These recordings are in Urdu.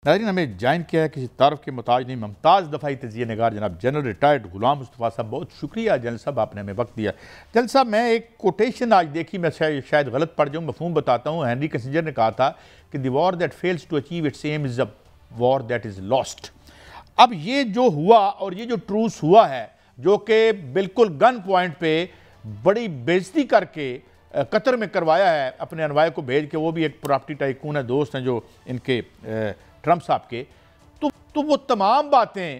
ناظرین ہمیں جوائن کیا ہے کسی تعارف کے محتاج نہیں ممتاز دفاعی تجزیہ نگار جناب جنرل ریٹائرڈ غلام مصطفیٰ صاحب، بہت شکریہ جنرل صاحب، آپ نے ہمیں وقت دیا۔ جنرل صاحب میں ایک کوٹیشن آج دیکھی، میں شاید غلط پڑھ جاؤں، مفہوم بتاتا ہوں۔ ہینری کسنجر نے کہا تھا کہ the war that fails to achieve its aim is a war that is lost. اب یہ جو ہوا اور یہ جو ٹروس ہوا ہے جو کہ بالکل گن پوائنٹ پہ بڑی بےعزتی کر کے قطر میں کروایا ہے اپنے انوائے کو بھیج کے، وہ بھی ایک پراپرٹی ٹائکون ہے، دوست ہیں جو ان کے ٹرمپ صاحب کے، تو وہ تمام باتیں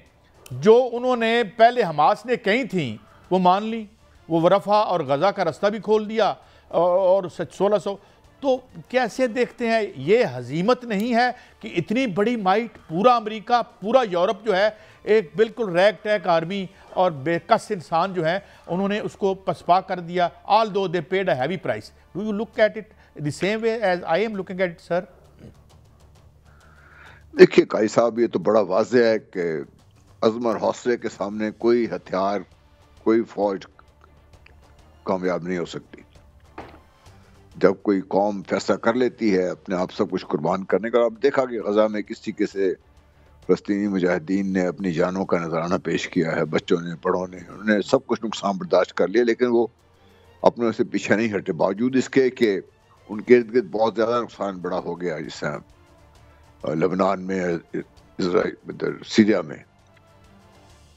جو انہوں نے پہلے حماس نے کہی تھیں وہ مان لی، وہ رفح اور غزہ کا رستہ بھی کھول دیا اور 1600۔ تو کیسے دیکھتے ہیں یہ ہزیمت نہیں ہے کہ اتنی بڑی مائٹ، پورا امریکہ، پورا یورپ جو ہے ایک بالکل ریگ ٹیگ آرمی اور بے کس انسان جو ہیں انہوں نے اس کو پسپا کر دیا، although they paid a heavy price. Do you look at it the same way as I am looking at it sir? دیکھیے قاضی صاحب، یہ تو بڑا واضح ہے کہ عزم اور حوصلے کے سامنے کوئی ہتھیار، کوئی فوج کامیاب نہیں ہو سکتی۔ جب کوئی قوم فیصلہ کر لیتی ہے اپنے آپ سب کچھ قربان کرنے کا، اب دیکھا کہ غزہ میں کس طریقے سے فلسطینی مجاہدین نے اپنی جانوں کا نذرانہ پیش کیا ہے، بچوں نے، بڑوں نے، انہوں نے سب کچھ نقصان برداشت کر لیا، لیکن وہ اپنے سے پیچھے نہیں ہٹے، باوجود اس کے کہ ان کے ارد گرد بہت زیادہ نقصان بڑا ہو گیا، جس طرح لبنان میں، اسرائیل، سیریا میں۔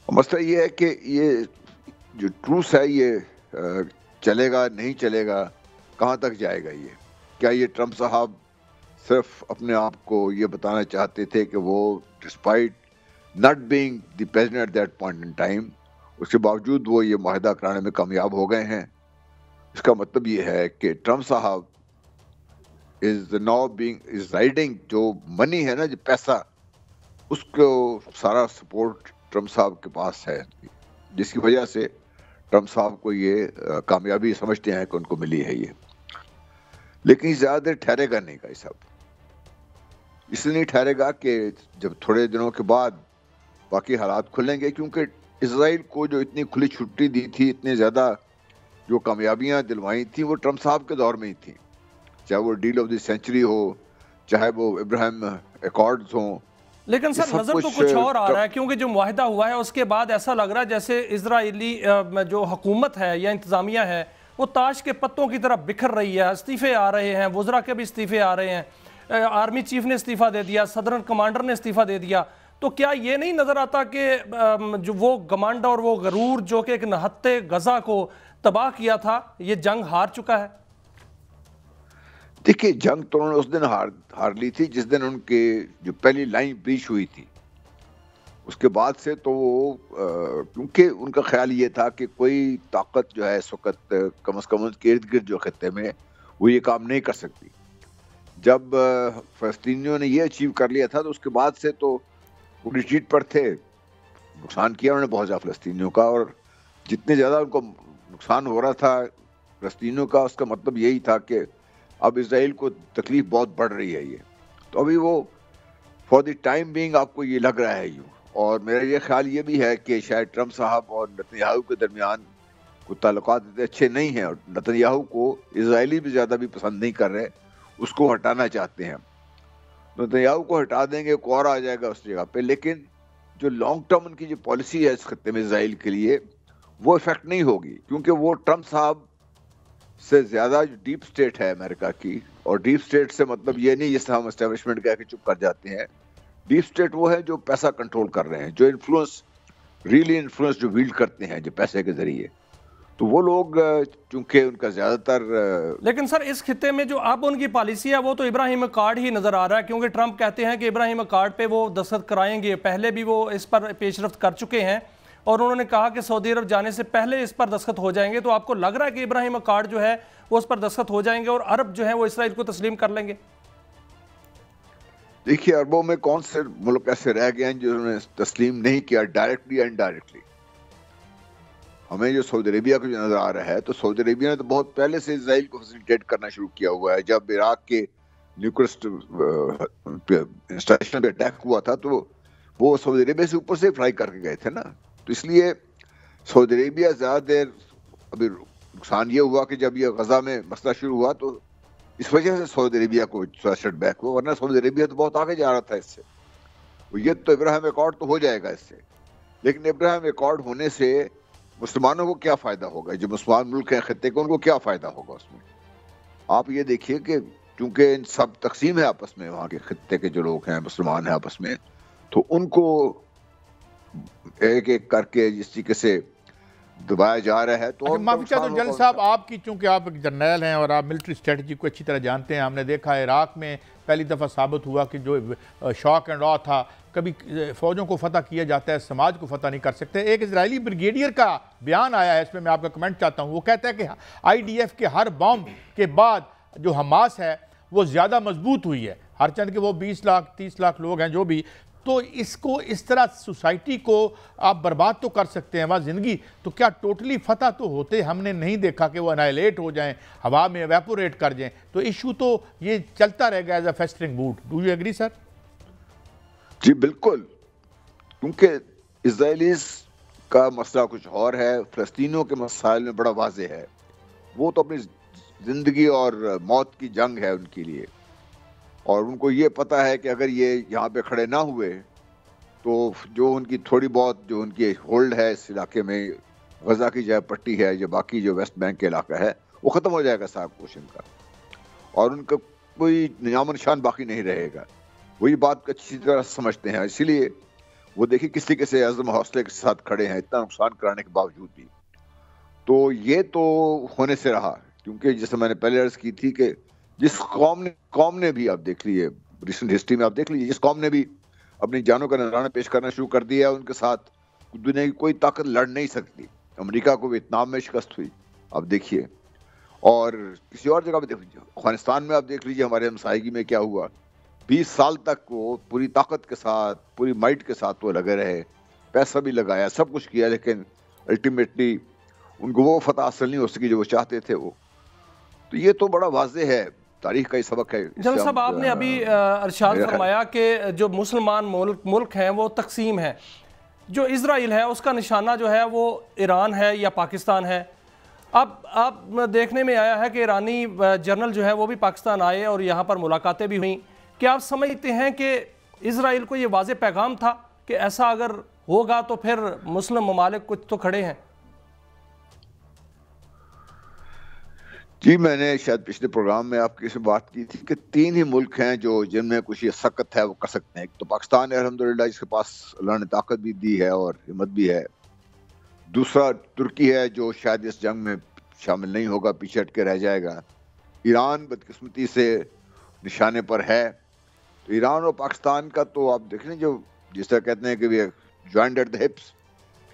مسئلہ یہ ہے کہ یہ جو ٹروس ہے یہ چلے گا نہیں چلے گا، کہاں تک جائے گا یہ؟ کیا یہ ٹرمپ صاحب صرف اپنے آپ کو یہ بتانا چاہتے تھے کہ وہ despite not being the president at that point in time, اس کے باوجود وہ یہ معاہدہ کرانے میں کامیاب ہو گئے ہیں؟ اس کا مطلب یہ ہے کہ ٹرمپ صاحب is now is riding، جو منی ہے نا، جو پیسہ، اس کو سارا سپورٹ ٹرمپ صاحب کے پاس ہے، جس کی وجہ سے ٹرمپ صاحب کو یہ کامیابی سمجھتے ہیں کہ ان کو ملی ہے یہ۔ لیکن زیادہ دیر ٹھہرے گا نہیں گا صاحب، اس لیے نہیں ٹھہرے گا کہ جب تھوڑے دنوں کے بعد باقی حالات کھلیں گے، کیونکہ اسرائیل کو جو اتنی کھلی چھٹی دی تھی، اتنے زیادہ جو کامیابیاں دلوائی تھیں، وہ ٹرمپ صاحب کے دور میں ہی تھیں، چاہے وہ ڈیل آف دی سینچری ہو، چاہے وہ ابراہیم ایکارڈز ہوں۔ لیکن سر نظر تو کچھ اور آ رہا ہے، کیونکہ جو معاہدہ ہوا ہے اس کے بعد ایسا لگ رہا ہے جیسے اسرائیلی جو حکومت ہے یا انتظامیہ ہے وہ تاش کے پتوں کی طرح بکھر رہی ہے، استعفے آ رہے ہیں، وزراء کے بھی استعفے آ رہے ہیں، آرمی چیف نے استعفیٰ دے دیا، صدرن کمانڈر نے استعفیٰ دے دیا۔ تو کیا یہ نہیں نظر آتا کہ جو وہ گمانڈ اور وہ غرور جو کہ ایک نہتے غزہ کو تباہ کیا تھا، یہ جنگ ہار چکا ہے؟ دیکھیے جنگ تو انہوں نے اس دن ہار لی تھی جس دن ان کے جو پہلی لائن بریچ ہوئی تھی، اس کے بعد سے تو وہ کیونکہ ان کا خیال یہ تھا کہ کوئی طاقت جو ہے اس وقت کم از کم کے ارد گرد جو خطے میں وہ یہ کام نہیں کر سکتی۔ جب فلسطینیوں نے یہ اچیو کر لیا تھا تو اس کے بعد سے تو وہ ریٹریٹ پر تھے، نقصان کیا انہوں نے بہت زیادہ فلسطینیوں کا، اور جتنے زیادہ ان کو نقصان ہو رہا تھا فلسطینیوں کا، اس کا مطلب یہی تھا کہ اب اسرائیل کو تکلیف بہت بڑھ رہی ہے یہ۔ تو ابھی وہ فار دی ٹائم بینگ آپ کو یہ لگ رہا ہے یوں، اور میرا یہ خیال یہ بھی ہے کہ شاید ٹرمپ صاحب اور نتن یاہو کے درمیان کوئی تعلقات اتنے اچھے نہیں ہیں، اور نتن یاہو کو اسرائیلی بھی زیادہ بھی پسند نہیں کر رہے، اس کو ہٹانا چاہتے ہیں۔ نتن یاہو کو ہٹا دیں گے، کوئی اور آ جائے گا اس جگہ پہ، لیکن جو لانگ ٹرم ان کی جو پالیسی ہے اس خطے میں اسرائیل کے لیے، وہ افیکٹ نہیں ہوگی، کیونکہ وہ ٹرمپ صاحب سے زیادہ جو ڈیپ سٹیٹ ہے امریکہ کی، اور ڈیپ سٹیٹ سے مطلب یہ نہیں جس طرح ہم اسٹیبلشمنٹ کہہ کے چپ کر جاتے ہیں، ڈیپ سٹیٹ وہ ہے جو پیسہ کنٹرول کر رہے ہیں، جو انفلوئنس، ریئلی انفلوئنس جو ویلڈ کرتے ہیں جو پیسے کے ذریعے، تو وہ لوگ چونکہ ان کا زیادہ تر۔ لیکن سر اس خطے میں جو اب ان کی پالیسی ہے وہ تو ابراہیم اکارڈ ہی نظر آ رہا ہے، کیونکہ ٹرمپ کہتے ہیں کہ ابراہیم اکارڈ پہ وہ دستخط کرائیں گے، پہلے بھی وہ اس پر پیش رفت کر چکے ہیں، اور انہوں نے کہا کہ سعودی عرب جانے سے پہلے اس پر دستخط ہو جائیں گے۔ تو آپ کو لگ رہا ہے کہ ابراہیم اکارڈ جو ہے وہ اس پر دستخط ہو جائیں گے اور عرب جو ہیں وہ اسرائیل کو تسلیم کر لیں گے؟ دیکھیے عربوں میں کون سے ملک ایسے رہ گئے ہیں جنہوں نے تسلیم نہیں کیا، ڈائریکٹلی یا انڈائریکٹلی؟ ہمیں جو سعودی عربیہ کو جو نظر آ رہا ہے، تو سعودی عربیہ نے تو بہت پہلے سے اسرائیل کو فیسیلیٹیٹ کرنا شروع کیا ہوا ہے۔ جب عراق کے نیوکلیئر انسٹالیشن پہ اٹیک ہوا تھا تو وہ سعودی عربیہ سے اوپر سے فلائی کر کے گئے تھے نا، تو اس لیے سعودی عربیہ زیادہ دیر، ابھی نقصان یہ ہوا کہ جب یہ غزہ میں مسئلہ شروع ہوا تو اس وجہ سے سعودی عربیہ کو تھوڑا سیٹ بیک ہوا، ورنہ سعودی عربیہ تو بہت آگے جا رہا تھا اس سے۔ یہ تو ابراہیم ایکارڈ تو ہو جائے گا اس سے، لیکن ابراہیم ایکارڈ ہونے سے مسلمانوں کو کیا فائدہ ہوگا؟ جو مسلمان ملک ہیں خطے کو، ان کو کیا فائدہ ہوگا اس میں؟ آپ یہ دیکھیے کہ چونکہ ان سب تقسیم ہے آپس میں، وہاں کے خطے کے جو لوگ ہیں مسلمان ہیں آپس میں، تو ان کو ایک ایک کر کے جس طریقے سے دبایا جا رہا ہے تو معافی چاہتا ہوں جلیل صاحب، آپ کی چونکہ آپ ایک جرنیل ہیں اور آپ ملٹری اسٹریٹجی کو اچھی طرح جانتے ہیں، ہم نے دیکھا عراق میں پہلی دفعہ ثابت ہوا کہ جو شاک اینڈ را تھا، کبھی فوجوں کو فتح کیا جاتا ہے، سماج کو فتح نہیں کر سکتے۔ ایک اسرائیلی بریگیڈیئر کا بیان آیا ہے، اس میں آپ کا کمنٹ چاہتا ہوں، وہ کہتا ہے کہ آئی ڈی ایف کے ہر بام کے بعد جو حماس ہے وہ زیادہ مضبوط ہوئی ہے، ہر چند کے وہ 20 لاکھ 30 لاکھ لوگ ہیں جو بھی، تو اس کو اس طرح سوسائٹی کو آپ برباد تو کر سکتے ہیں، وہاں زندگی تو کیا ٹوٹلی فتح تو ہوتے ہم نے نہیں دیکھا کہ وہ انائلیٹ ہو جائیں، ہوا میں ایویپوریٹ کر جائیں، تو ایشو تو یہ چلتا رہے گا as a festering wound. Do you agree sir? جی بالکل، کیونکہ اسرائیلیز کا مسئلہ کچھ اور ہے، فلسطینیوں کے مسائل میں بڑا واضح ہے، وہ تو اپنی زندگی اور موت کی جنگ ہے ان کے لیے، اور ان کو یہ پتہ ہے کہ اگر یہ یہاں پہ کھڑے نہ ہوئے تو جو ان کی تھوڑی بہت جو ان کی ہولڈ ہے اس علاقے میں، غزہ کی جائے پٹی ہے یا باقی جو ویسٹ بینک کے علاقہ ہے، وہ ختم ہو جائے گا صاحب کوشن کا، اور ان کا کوئی نام و نشان باقی نہیں رہے گا۔ وہی بات کو اچھی طرح سمجھتے ہیں، اسی لیے وہ دیکھیں کس طریقے سے عزم حوصلے کے ساتھ کھڑے ہیں اتنا نقصان کرانے کے باوجود بھی۔ تو یہ تو ہونے سے رہا، کیونکہ جیسے میں نے پہلے عرض کی تھی کہ جس قوم نے بھی، آپ دیکھ لیجیے ریسنٹ ہسٹری میں، آپ دیکھ لیجیے جس قوم نے بھی اپنی جانوں کا نذرانہ پیش کرنا شروع کر دیا ہے، ان کے ساتھ دنیا کی کوئی طاقت لڑ نہیں سکتی۔ امریکہ کو ویتنام میں شکست ہوئی، آپ دیکھیے، اور کسی اور جگہ پہ دیکھ لیجیے، افغانستان میں آپ دیکھ لیجیے ہمارے ہمسائیگی میں کیا ہوا، 20 سال تک وہ پوری طاقت کے ساتھ، پوری مائٹ کے ساتھ وہ لگے رہے، پیسہ بھی لگایا، سب کچھ کیا، لیکن الٹیمیٹلی ان کو وہ فتح حاصل نہیں ہو سکی جو وہ چاہتے تھے۔ وہ تو یہ تو بڑا واضح ہے، تاریخ کا یہ سبق ہے۔ جنرل صاحب، آپ نے ابھی ارشاد فرمایا کہ جو مسلمان ملک ہیں وہ تقسیم ہیں، جو اسرائیل ہے اس کا نشانہ جو ہے وہ ایران ہے یا پاکستان ہے۔ اب آپ دیکھنے میں آیا ہے کہ ایرانی جنرل جو ہے وہ بھی پاکستان آئے اور یہاں پر ملاقاتیں بھی ہوئیں، کیا آپ سمجھتے ہیں کہ اسرائیل کو یہ واضح پیغام تھا کہ ایسا اگر ہوگا تو پھر مسلم ممالک کچھ تو کھڑے ہیں؟ جی میں نے شاید پچھلے پروگرام میں آپ کی سے بات کی تھی کہ 3 ہی ملک ہیں جو جن میں کچھ یہ سخت ہے وہ کر سکتے ہیں۔ ایک تو پاکستان ہے الحمدللہ، جس کے پاس اللہ نے طاقت بھی دی ہے اور ہمت بھی ہے۔ دوسرا ترکی ہے جو شاید اس جنگ میں شامل نہیں ہوگا، پیچھے ہٹ کے رہ جائے گا۔ ایران بدقسمتی سے نشانے پر ہے۔ تو ایران اور پاکستان کا تو آپ دیکھ لیں، جو جس طرح کہتے ہیں کہ جوائنٹ ایٹ دی ہپس،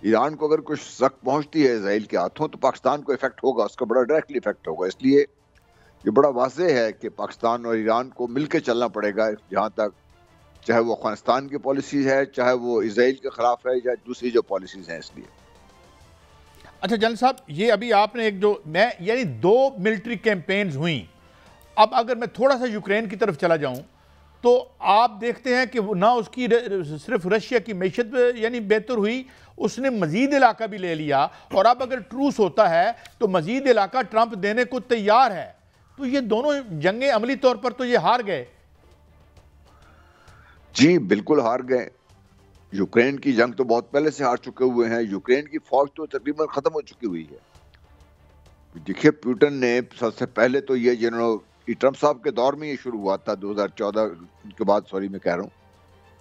ایران کو اگر کچھ سخت پہنچتی ہے اسرائیل کے ہاتھوں تو پاکستان کو افیکٹ ہوگا، اس کا بڑا ڈائریکٹلی افیکٹ ہوگا۔ اس لیے یہ بڑا واضح ہے کہ پاکستان اور ایران کو مل کے چلنا پڑے گا، جہاں تک چاہے وہ افغانستان کی پالیسیز ہے، چاہے وہ اسرائیل کے خلاف ہے، یا دوسری جو پالیسیز ہیں۔ اس لیے اچھا جنرل صاحب، یہ ابھی آپ نے ایک جو یعنی 2 ملٹری کیمپینز ہوئیں، اب اگر میں تھوڑا سا یوکرین کی طرف چلا جاؤں تو آپ دیکھتے ہیں کہ نہ اس کی صرف رشیا کی معیشت یعنی بہتر ہوئی، اس نے مزید علاقہ بھی لے لیا، اور اب اگر ٹروس ہوتا ہے تو مزید علاقہ ٹرمپ دینے کو تیار ہے، تو یہ دونوں جنگیں عملی طور پر تو یہ ہار گئے۔ جی بالکل ہار گئے۔ یوکرین کی جنگ تو بہت پہلے سے ہار چکے ہوئے ہیں، یوکرین کی فوج تو تقریباً ختم ہو چکی ہوئی ہے۔ دیکھیے پیوٹن نے سب سے پہلے تو یہ ٹرمپ صاحب کے دور میں یہ شروع ہوا تھا، 2014 کے بعد، سوری میں کہہ رہا ہوں،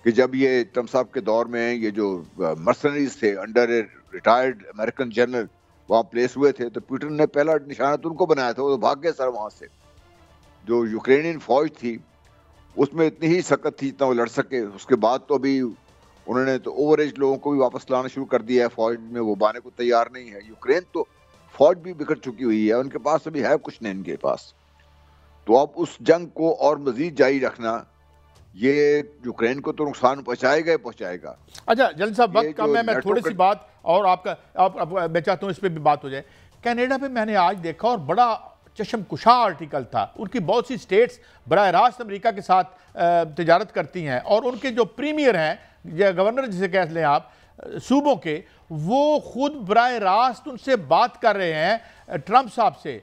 کہ جب یہ ٹرمپ صاحب کے دور میں یہ جو مرسنریز تھے انڈر ریٹائرڈ امریکن جنرل وہاں پلیس ہوئے تھے، تو پیوٹن نے پہلا نشانہ تو ان کو بنایا تھا، وہ بھاگ گئے سر وہاں سے۔ جو یوکرینین فوج تھی اس میں اتنی ہی سخت تھی جتنا وہ لڑ سکے۔ اس کے بعد تو ابھی انہوں نے تو اوور ایج لوگوں کو بھی واپس لانا شروع کر دیا ہے فوج میں، وہ بانے کو تیار نہیں ہے۔ یوکرین تو فوج بھی بکھر چکی ہوئی ہے، ان کے پاس ابھی ہے کچھ نہیں ان کے پاس۔ تو اب اس جنگ کو اور مزید جاری رکھنا، یہ یوکرین کو تو نقصان پہنچائے گا۔ اچھا جنرل صاحب، وقت کم ہے، میں تھوڑی سی بات اور میں چاہتا ہوں اس پہ بھی بات ہو جائے۔ کینیڈا پہ میں نے آج دیکھا اور بڑا چشم کشا آرٹیکل تھا، ان کی بہت سی سٹیٹس براہ راست امریکہ کے ساتھ تجارت کرتی ہیں، اور ان کے جو پریمیئر ہیں یا گورنر جسے کہہ لیں آپ صوبوں کے، وہ خود براہ راست ان سے بات کر رہے ہیں ٹرمپ صاحب سے،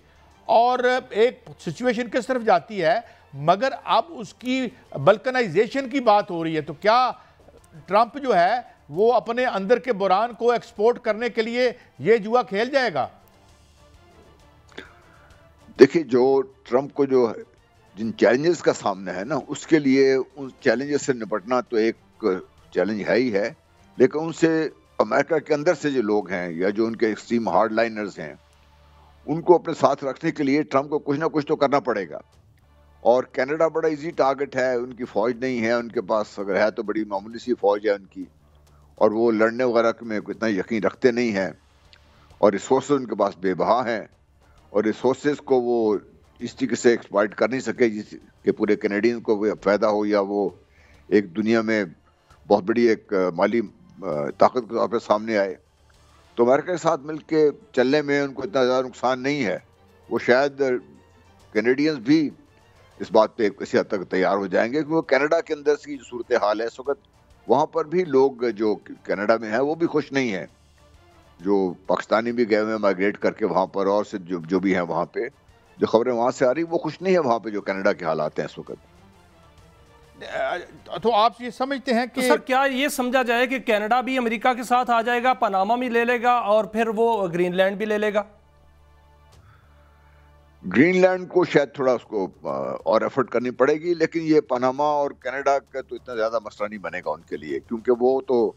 اور ایک سچویشن کس طرف جاتی ہے، مگر اب اس کی بلکنائزیشن کی بات ہو رہی ہے۔ تو کیا ٹرمپ جو ہے وہ اپنے اندر کے بحران کو ایکسپورٹ کرنے کے لیے یہ جوا کھیل جائے گا؟ دیکھیے جو ٹرمپ کو جو جن چیلنجز کا سامنا ہے نا، اس کے لیے ان چیلنجز سے نپٹنا تو ایک چیلنج ہے ہی ہے، لیکن ان سے امریکہ کے اندر سے جو لوگ ہیں یا جو ان کے ایکسٹریم ہارڈ لائنرز ہیں، ان کو اپنے ساتھ رکھنے کے لیے ٹرمپ کو کچھ نہ کچھ تو کرنا پڑے گا. اور کینیڈا بڑا ایزی ٹارگٹ ہے، ان کی فوج نہیں ہے، ان کے پاس اگر ہے تو بڑی معمولی سی فوج ہے ان کی، اور وہ لڑنے وغیرہ میں اتنا یقین رکھتے نہیں ہیں، اور ریسورسز ان کے پاس بے بہا ہیں، اور ریسورسز کو وہ اس طریقے سے ایکسپلائٹ کر نہیں سکے جس کہ پورے کینیڈین کو وہ فائدہ ہو، یا وہ ایک دنیا میں بہت بڑی ایک مالی طاقت کے طور پہ سامنے آئے. تو امریکہ کے ساتھ مل کے چلنے میں ان کو اتنا زیادہ نقصان نہیں ہے. وہ شاید کینیڈینز بھی اس بات پہ کسی حد تک تیار ہو جائیں گے، کیونکہ وہ کینیڈا کے اندر کی جو صورتحال ہے اس وقت، وہاں پر بھی لوگ جو کینیڈا میں ہیں وہ بھی خوش نہیں ہیں. جو پاکستانی بھی گئے ہوئے ہیں مائگریٹ کر کے وہاں پر، اور سے جو بھی ہیں وہاں پہ جو خبریں وہاں سے آ رہی، وہ خوش نہیں ہے وہاں پہ جو کینیڈا کے حالات ہیں اس وقت. تو آپ یہ سمجھتے ہیں کہ سر کیا یہ سمجھا جائے کہ کینیڈا بھی امریکہ کے ساتھ آ جائے گا، پاناما بھی لے لے گا اور پھر وہ گرین لینڈ بھی لے لے گا؟ گرین لینڈ کو شاید تھوڑا اس کو اور ایفرٹ کرنی پڑے گی، لیکن یہ پاناما اور کینیڈا کا تو اتنا زیادہ مسئلہ نہیں بنے گا ان کے لیے، کیونکہ وہ تو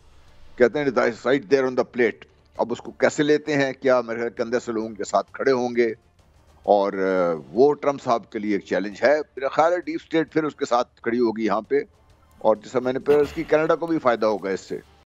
کہتے ہیں right there on the plate. اب اس کو کیسے لیتے ہیں، کیا امریکہ کے اندر سے لوگوں کے ساتھ کھڑے ہوں گے، اور وہ ٹرمپ صاحب کے لیے ایک چیلنج ہے. میرا خیال ہے ڈیپ اسٹیٹ پھر اس کے ساتھ کھڑی ہوگی یہاں پہ، اور جیسا میں نے پہلے اس کی کینیڈا کو بھی فائدہ ہوگا اس سے.